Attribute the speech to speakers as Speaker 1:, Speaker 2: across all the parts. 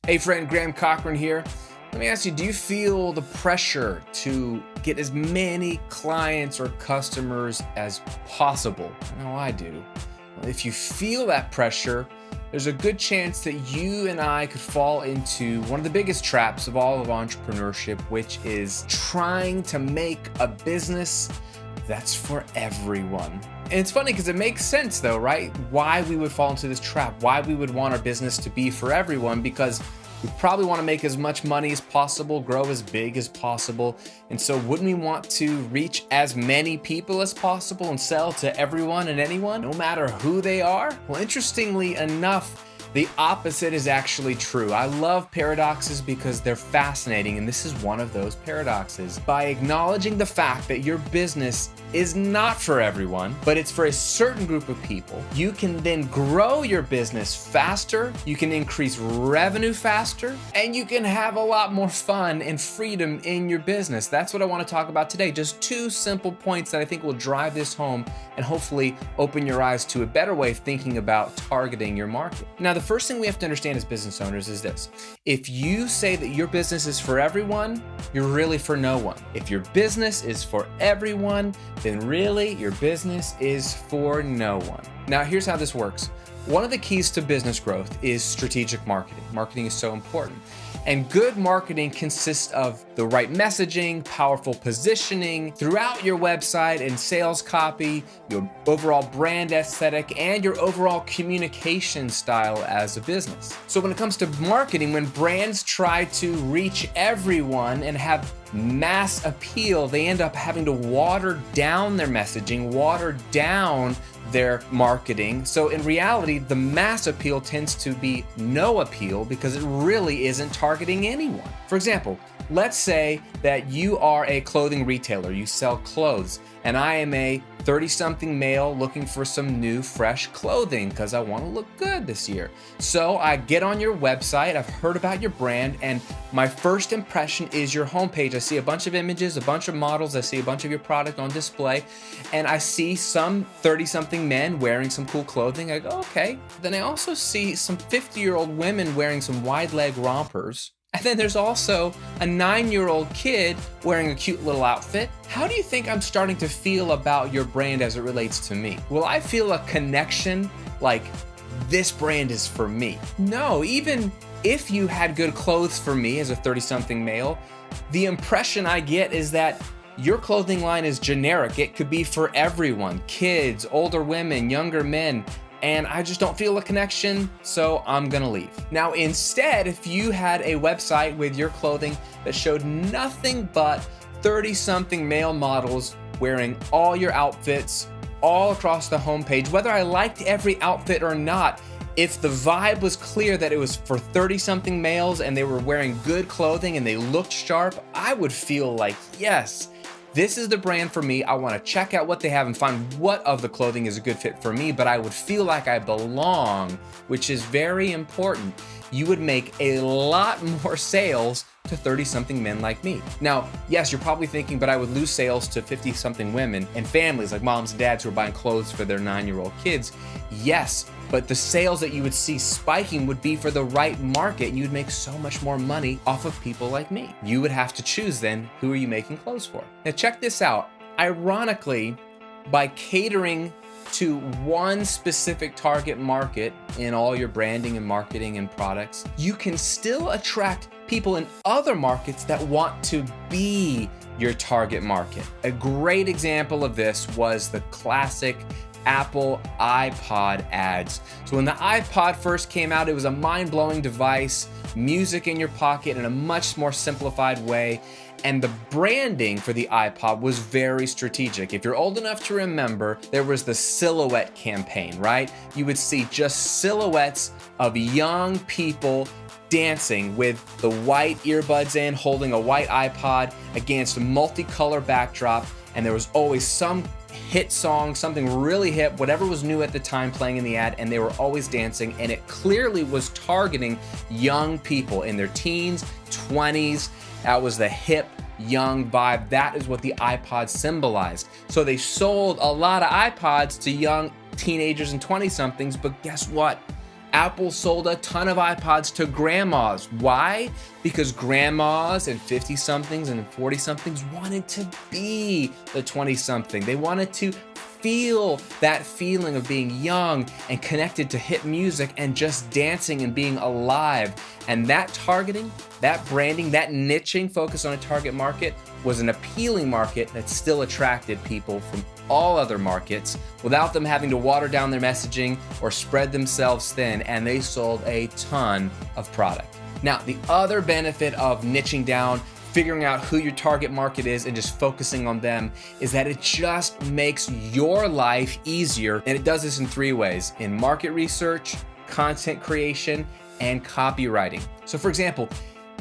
Speaker 1: Hey friend, Graham Cochrane here. Let me ask you, do you feel the pressure to get as many clients or customers as possible? I know I do. Well, if you feel that pressure, there's a good chance that you and I could fall into one of the biggest traps of all of entrepreneurship, which is trying to make a business that's for everyone. And it's funny because it makes sense though, right? Why we would fall into this trap, why we would want our business to be for everyone, because we probably want to make as much money as possible, grow as big as possible. And so wouldn't we want to reach as many people as possible and sell to everyone and anyone, no matter who they are? Well, interestingly enough, the opposite is actually true. I love paradoxes because they're fascinating, and this is one of those paradoxes. By acknowledging the fact that your business is not for everyone, but it's for a certain group of people, you can then grow your business faster, you can increase revenue faster, and you can have a lot more fun and freedom in your business. That's what I want to talk about today. Just two simple points that I think will drive this home and hopefully open your eyes to a better way of thinking about targeting your market. Now, the first thing we have to understand as business owners is this. If you say that your business is for everyone, you're really for no one. If your business is for everyone, then really your business is for no one. Now, here's how this works. One of the keys to business growth is strategic marketing. Marketing is so important. And good marketing consists of the right messaging, powerful positioning throughout your website and sales copy, your overall brand aesthetic, and your overall communication style as a business. So when it comes to marketing, when brands try to reach everyone and have mass appeal, they end up having to water down their messaging, water down their marketing. So in reality, the mass appeal tends to be no appeal because it really isn't targeting anyone. For example, let's say that you are a clothing retailer, you sell clothes, and I am a 30-something male looking for some new, fresh clothing because I want to look good this year. So I get on your website, I've heard about your brand, and my first impression is your homepage. I see a bunch of images, a bunch of models, I see a bunch of your product on display, and I see some 30-something men wearing some cool clothing. I go, okay. Then I also see some 50-year-old women wearing some wide leg rompers. And then there's also a 9-year-old kid wearing a cute little outfit. How do you think I'm starting to feel about your brand as it relates to me? Will I feel a connection like this brand is for me? No, even if you had good clothes for me as a 30-something male, the impression I get is that your clothing line is generic. It could be for everyone, kids, older women, younger men, and I just don't feel a connection, so I'm gonna leave. Now, instead, if you had a website with your clothing that showed nothing but 30-something male models wearing all your outfits all across the homepage, whether I liked every outfit or not, if the vibe was clear that it was for 30-something males and they were wearing good clothing and they looked sharp, I would feel like, yes, this is the brand for me. I want to check out what they have and find what of the clothing is a good fit for me, but I would feel like I belong, which is very important. You would make a lot more sales to 30-something men like me. Now, yes, you're probably thinking, but I would lose sales to 50-something women and families like moms and dads who are buying clothes for their 9-year-old kids. Yes, but the sales that you would see spiking would be for the right market. You'd make so much more money off of people like me. You would have to choose then, who are you making clothes for? Now check this out. Ironically, by catering to one specific target market in all your branding and marketing and products, you can still attract people in other markets that want to be your target market. A great example of this was the classic Apple iPod ads. So when the iPod first came out, it was a mind-blowing device, music in your pocket in a much more simplified way. And the branding for the iPod was very strategic. If you're old enough to remember, there was the silhouette campaign, right? You would see just silhouettes of young people dancing with the white earbuds in, holding a white iPod against a multicolor backdrop. And there was always some hit song, something really hip, whatever was new at the time playing in the ad, and they were always dancing, and it clearly was targeting young people in their teens, 20s. That was the hip, young vibe. That is what the iPod symbolized. So they sold a lot of iPods to young teenagers and 20-somethings, but guess what? Apple sold a ton of iPods to grandmas. Why? Because grandmas and 50-somethings and 40-somethings wanted to be the 20-something. They wanted to feel that feeling of being young and connected to hip music and just dancing and being alive. And that targeting, that branding, that niching focus on a target market was an appealing market that still attracted people from all other markets without them having to water down their messaging or spread themselves thin, and they sold a ton of product. Now, the other benefit of niching down, figuring out who your target market is and just focusing on them, is that it just makes your life easier. And it does this in 3 ways: in market research, content creation, and copywriting. So for example,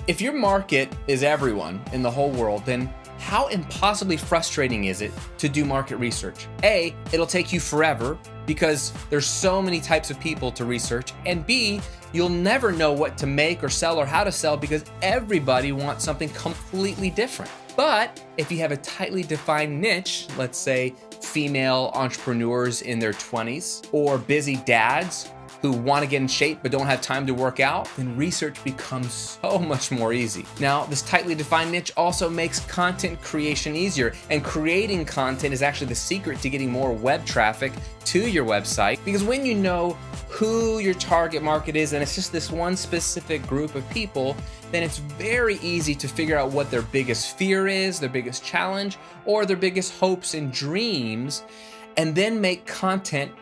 Speaker 1: if your market is everyone in the whole world, then how impossibly frustrating is it to do market research? A, it'll take you forever because there's so many types of people to research. And B, you'll never know what to make or sell or how to sell because everybody wants something completely different. But if you have a tightly defined niche, let's say female entrepreneurs in their 20s or busy dads who want to get in shape but don't have time to work out, then research becomes so much more easy. Now, this tightly defined niche also makes content creation easier, and creating content is actually the secret to getting more web traffic to your website, because when you know who your target market is and it's just this one specific group of people, then it's very easy to figure out what their biggest fear is, their biggest challenge, or their biggest hopes and dreams, and then make content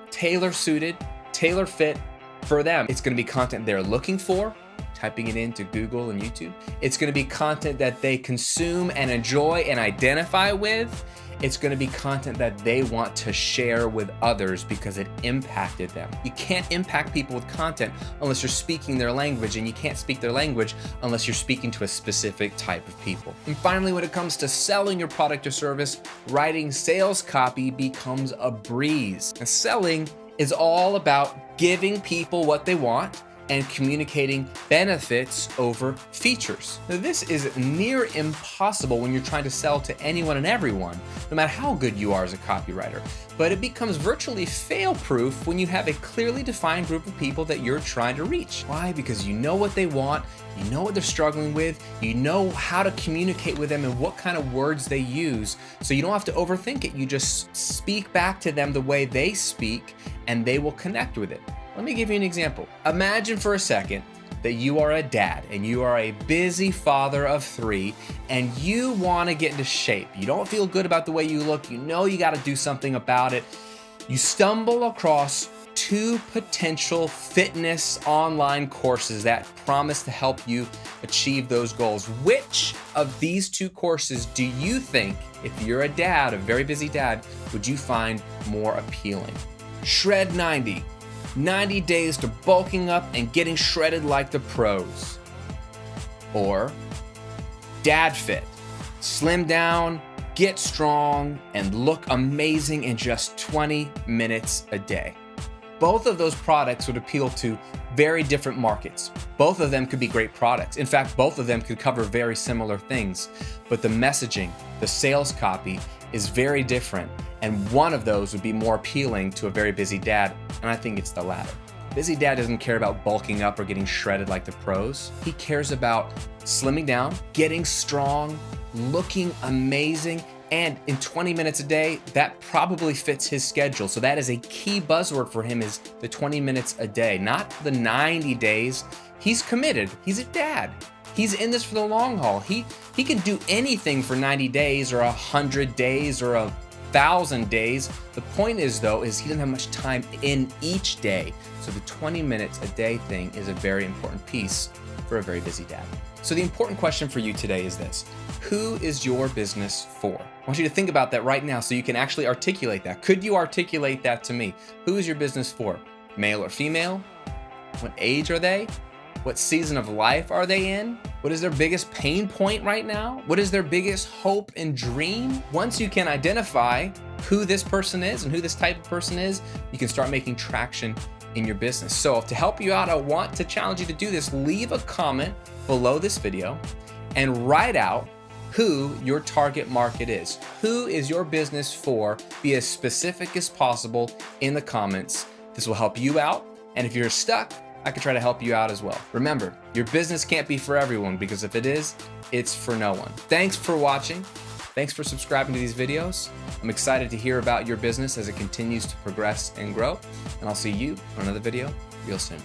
Speaker 1: tailor-suited, tailor-fit for them. It's going to be content they're looking for, typing it into Google and YouTube. It's going to be content that they consume and enjoy and identify with. It's going to be content that they want to share with others because it impacted them. You can't impact people with content unless you're speaking their language, and you can't speak their language unless you're speaking to a specific type of people. And finally, when it comes to selling your product or service, writing sales copy becomes a breeze. And selling is all about giving people what they want and communicating benefits over features. Now, this is near impossible when you're trying to sell to anyone and everyone, no matter how good you are as a copywriter. But it becomes virtually fail-proof when you have a clearly defined group of people that you're trying to reach. Why? Because you know what they want, you know what they're struggling with, you know how to communicate with them and what kind of words they use, so you don't have to overthink it. You just speak back to them the way they speak, and they will connect with it. Let me give you an example. Imagine for a second that you are a dad and you are a busy father of 3 and you want to get into shape. You don't feel good about the way you look. You know you got to do something about it. You stumble across 2 potential fitness online courses that promise to help you achieve those goals. Which of these 2 courses do you think, if you're a dad, a very busy dad, would you find more appealing? Shred 90. 90 days to bulking up and getting shredded like the pros. Or Dad Fit. Slim down, get strong, and look amazing in just 20 minutes a day. Both of those products would appeal to very different markets. Both of them could be great products. In fact, both of them could cover very similar things. But the messaging, the sales copy is very different. And one of those would be more appealing to a very busy dad, and I think it's the latter. Busy dad doesn't care about bulking up or getting shredded like the pros. He cares about slimming down, getting strong, looking amazing, and in 20 minutes a day, that probably fits his schedule. So that is a key buzzword for him, is the 20 minutes a day, not the 90 days. He's committed. He's a dad. He's in this for the long haul. He can do anything for 90 days or 100 days or 1,000 days. The point is, though, is he doesn't have much time in each day. So the 20 minutes a day thing is a very important piece for a very busy dad. So the important question for you today is this: who is your business for? I want you to think about that right now so you can actually articulate that. Could you articulate that to me? Who is your business for? Male or female? What age are they? What season of life are they in? What is their biggest pain point right now? What is their biggest hope and dream? Once you can identify who this person is and who this type of person is, you can start making traction in your business. So to help you out, I want to challenge you to do this. Leave a comment below this video and write out who your target market is. Who is your business for? Be as specific as possible in the comments. This will help you out, And if you're stuck, I could try to help you out as well. Remember, your business can't be for everyone, because if it is, it's for no one. Thanks for watching. Thanks for subscribing to these videos. I'm excited to hear about your business as it continues to progress and grow. And I'll see you on another video real soon.